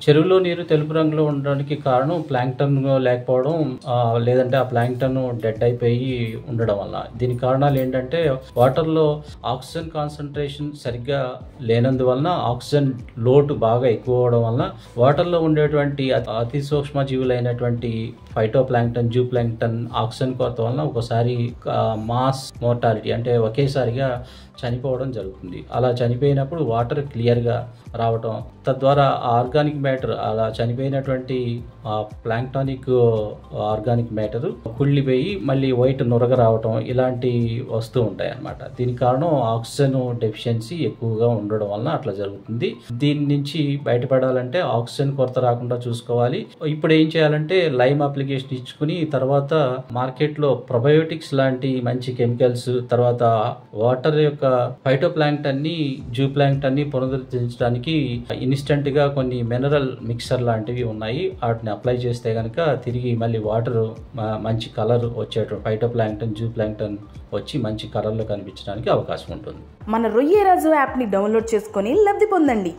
చెరువులో నీరు తెలుపు రంగులో ఉండడానికి కారణం ప్లాంక్టన్ లేకపోవడం, లేదంటే ఆ ప్లాంక్టన్ డెడ్ అయిపోయి ఉండడం వల్ల. దీనికి కారణాలు ఏంటంటే వాటర్లో ఆక్సిజన్ కాన్సన్ట్రేషన్ సరిగ్గా లేనందువలన, ఆక్సిజన్ లోటు బాగా ఎక్కువ అవడం వలన వాటర్లో ఉండేటువంటి అతి సూక్ష్మ జీవులైనటువంటి ఫైటోప్లాంక్టన్, జూప్లాంక్టన్ ఆక్సిజన్ కొరత వలన ఒకసారి మాస్ మోర్టాలిటీ అంటే ఒకేసారిగా చనిపోవడం జరుగుతుంది. అలా చనిపోయినప్పుడు వాటర్ క్లియర్గా రావటం, తద్వారా ఆర్గానిక్ మ్యాటర్, అలా చనిపోయినటువంటి ప్లాంక్టానిక్ ఆర్గానిక్ మ్యాటర్ కుళ్ళిపోయి మళ్ళీ వైట్ నురగ రావటం ఇలాంటి వస్తూ ఉంటాయి అన్నమాట. దీనికి కారణం ఆక్సిజన్ డెఫిషియన్సీ ఎక్కువగా ఉండడం వలన అట్లా జరుగుతుంది. దీని నుంచి బయటపడాలంటే ఆక్సిజన్ కొరత రాకుండా చూసుకోవాలి. ఇప్పుడు ఏం చేయాలంటే లైమ్ అప్లికేషన్ ఇచ్చుకుని తర్వాత మార్కెట్లో ప్రొబయోటిక్స్ లాంటి మంచి కెమికల్స్, తర్వాత వాటర్ యొక్క ఫైటోప్లాంక్టన్ ని, జూప్లాంక్టన్ ని పునరుద్ధరించడానికి ఇన్స్టెంట్ గా కొన్ని మినరల్ మిక్సర్ లాంటివి ఉన్నాయి. వాటిని అప్లై చేస్తే కనుక తిరిగి మళ్ళీ వాటర్ మంచి కలర్ వచ్చేటువంటి ఫైటోప్లాంక్టన్, జూప్లాంక్టన్ వచ్చి మంచి కలర్లో కనిపించడానికి అవకాశం ఉంటుంది. మన రొయ్యరాజు యాప్ని డౌన్లోడ్ చేసుకొని లబ్ధి పొందండి.